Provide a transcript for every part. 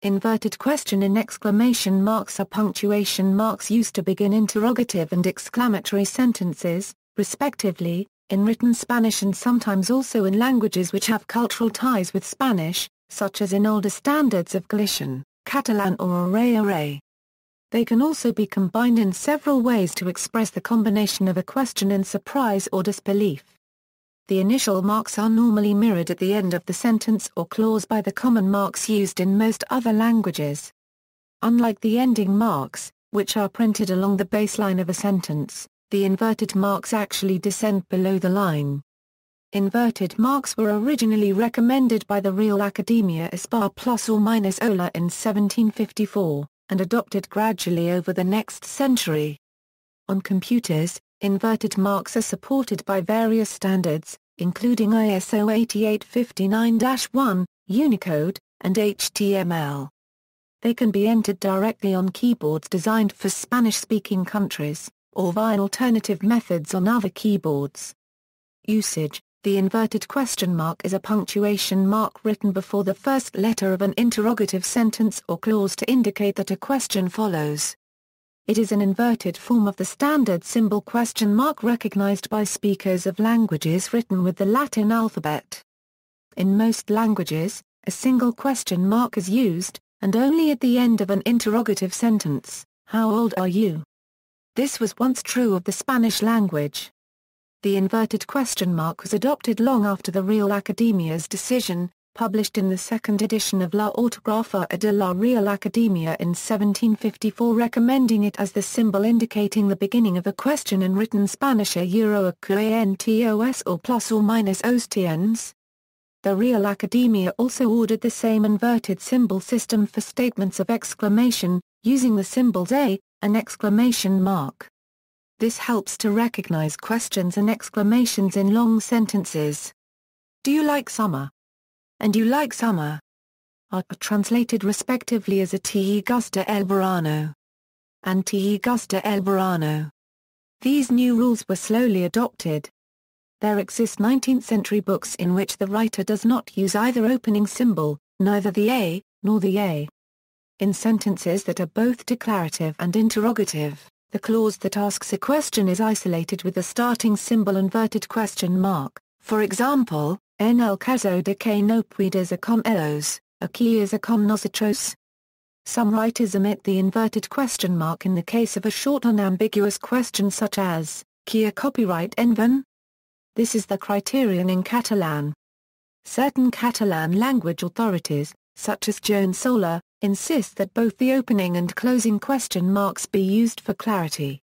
Inverted question and exclamation marks are punctuation marks used to begin interrogative and exclamatory sentences, respectively, in written Spanish and sometimes also in languages which have cultural ties with Spanish, such as in older standards of Galician, Catalan or Waray-Waray. They can also be combined in several ways to express the combination of a question and surprise or disbelief. The initial marks are normally mirrored at the end of the sentence or clause by the common marks used in most other languages. Unlike the ending marks, which are printed along the baseline of a sentence, the inverted marks actually descend below the line. Inverted marks were originally recommended by the Real Academia Española ± in 1754, and adopted gradually over the next century. On computers, inverted marks are supported by various standards, including ISO 8859-1, Unicode, and HTML. They can be entered directly on keyboards designed for Spanish-speaking countries, or via alternative methods on other keyboards. Usage: the inverted question mark is a punctuation mark written before the first letter of an interrogative sentence or clause to indicate that a question follows. It is an inverted form of the standard symbol question mark recognized by speakers of languages written with the Latin alphabet. In most languages, a single question mark is used, and only at the end of an interrogative sentence, "How old are you?" This was once true of the Spanish language. The inverted question mark was adopted long after the Real Academia's decision, published in the second edition of La Ortografía de la Real Academia in 1754, recommending it as the symbol indicating the beginning of a question in written Spanish a quantos or plus or minus ostiens. The Real Academia also ordered the same inverted symbol system for statements of exclamation, using the symbols a, an exclamation mark. This helps to recognize questions and exclamations in long sentences. "Do you like summer?" and "You like summer?" are translated respectively as a "Te gusta el verano" and "Te gusta el verano." These new rules were slowly adopted. There exist 19th-century books in which the writer does not use either opening symbol, neither the a, nor the a. In sentences that are both declarative and interrogative, the clause that asks a question is isolated with the starting symbol inverted question mark, for example, "En el caso de que no puedas con ellos, aquí es con nosotros." Some writers omit the inverted question mark in the case of a short unambiguous question such as, "Qué copyright en?" This is the criterion in Catalan. Certain Catalan language authorities, such as Joan Soler, insist that both the opening and closing question marks be used for clarity.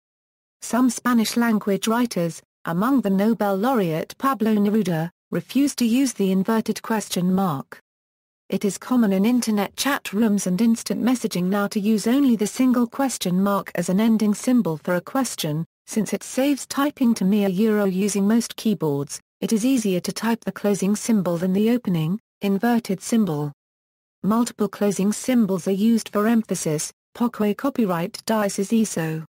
Some Spanish-language writers, among the Nobel laureate Pablo Neruda, refuse to use the inverted question mark. It is common in internet chat rooms and instant messaging now to use only the single question mark as an ending symbol for a question, since it saves typing to mere using most keyboards. It is easier to type the closing symbol than the opening, inverted symbol. Multiple closing symbols are used for emphasis, porque copyright dices eso,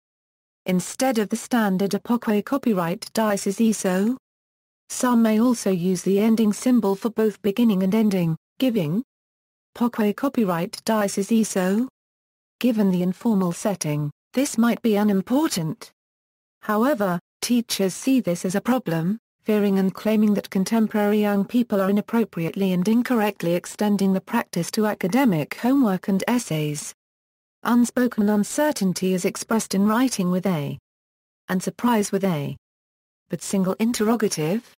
instead of the standard a porque copyright dices eso. Some may also use the ending symbol for both beginning and ending, giving porque copyright dices eso. Given the informal setting, this might be unimportant. However, teachers see this as a problem, fearing and claiming that contemporary young people are inappropriately and incorrectly extending the practice to academic homework and essays. Unspoken uncertainty is expressed in writing with a, and surprise with a, but single interrogative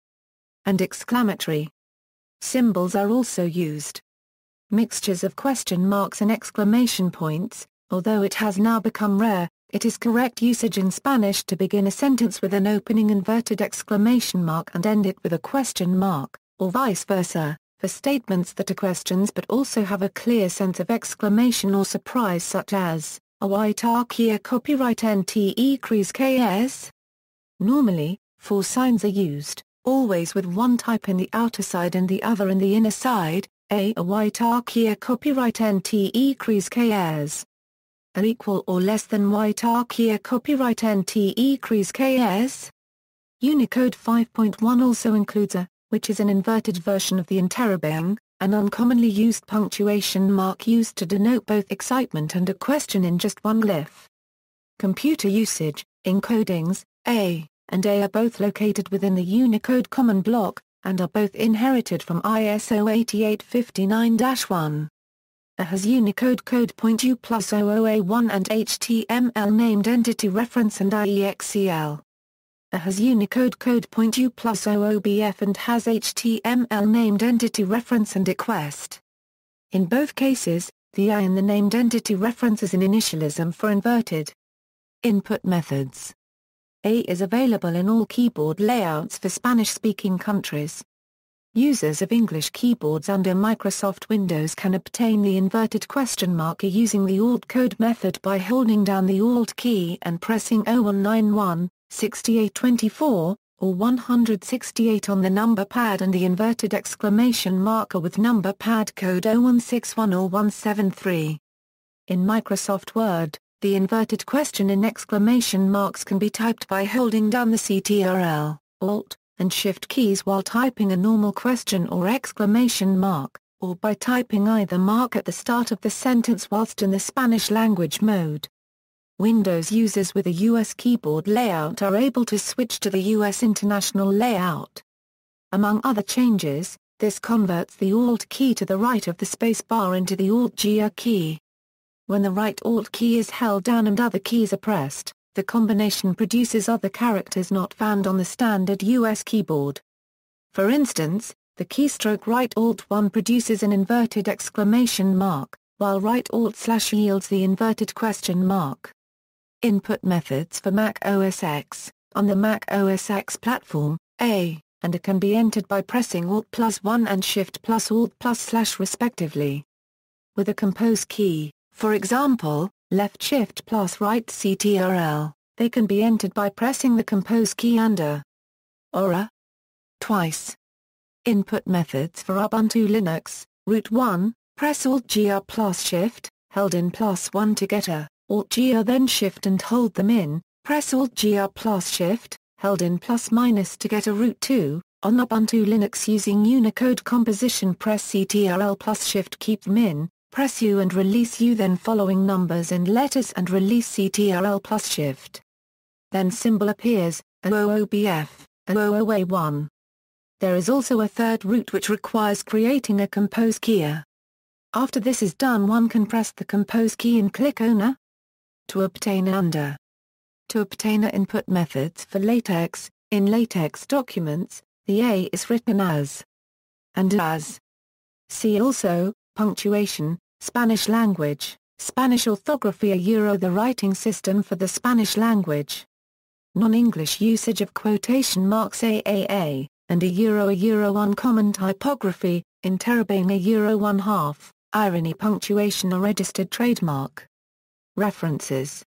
and exclamatory symbols are also used. Mixtures of question marks and exclamation points, although it has now become rare, it is correct usage in Spanish to begin a sentence with an opening inverted exclamation mark and end it with a question mark, or vice versa, for statements that are questions but also have a clear sense of exclamation or surprise, such as, "Ahorita qué copyright nte crees ks?" Normally, 4 signs are used, always with one type in the outer side and the other in the inner side, ahorita qué copyright nte crees ks? Are equal or less than ahorita qué copyright nte crees ks? Unicode 5.1 also includes a, which is an inverted version of the Interrobang, an uncommonly used punctuation mark used to denote both excitement and a question in just one glyph. Computer usage, encodings, A and A are both located within the Unicode common block, and are both inherited from ISO 8859-1. A has Unicode code point U plus OOA1 and HTML named entity reference and IEXCL. A has Unicode code point U plus OOBF and has HTML named entity reference and request. In both cases, the I in the named entity reference is an initialism for inverted. Input methods. A is available in all keyboard layouts for Spanish-speaking countries. Users of English keyboards under Microsoft Windows can obtain the inverted question mark using the Alt code method by holding down the Alt key and pressing 0191, 6824, or 168 on the number pad and the inverted exclamation marker with number pad code 0161 or 173. In Microsoft Word, the inverted question in exclamation marks can be typed by holding down the Ctrl, Alt, and Shift keys while typing a normal question or exclamation mark, or by typing either mark at the start of the sentence whilst in the Spanish language mode. Windows users with a US keyboard layout are able to switch to the US International layout. Among other changes, this converts the Alt key to the right of the space bar into the Alt-G key. When the right Alt key is held down and other keys are pressed, the combination produces other characters not found on the standard US keyboard. For instance, the keystroke right Alt-1 produces an inverted exclamation mark, while right Alt/ yields the inverted question mark. Input methods for Mac OS X. On the Mac OS X platform, A and A can be entered by pressing Alt+1 and Shift+Alt+/ respectively. With a compose key, for example, left Shift plus right Ctrl, they can be entered by pressing the compose key and A or A twice. Input methods for Ubuntu Linux. Root 1, press Alt-G plus Shift, held in +1 to get A, Alt-G then Shift and hold them in, press Alt-G plus Shift, held in +- to get a Root 2. On Ubuntu Linux using Unicode composition, press Ctrl plus Shift, keep them in, press U and release U, then following numbers and letters and release Ctrl plus Shift. Then symbol appears, OOBF, OOA1. There is also a third route which requires creating a compose key. After this is done, one can press the compose key and click on A to obtain under. To obtain A input methods for LaTeX. In LaTeX documents, the A is written as and as. See also, punctuation, Spanish language, Spanish orthography the writing system for the Spanish language. Non-English usage of quotation marks AAA, and a uncommon typography, Interrobang a 1/2, irony punctuation a registered trademark. References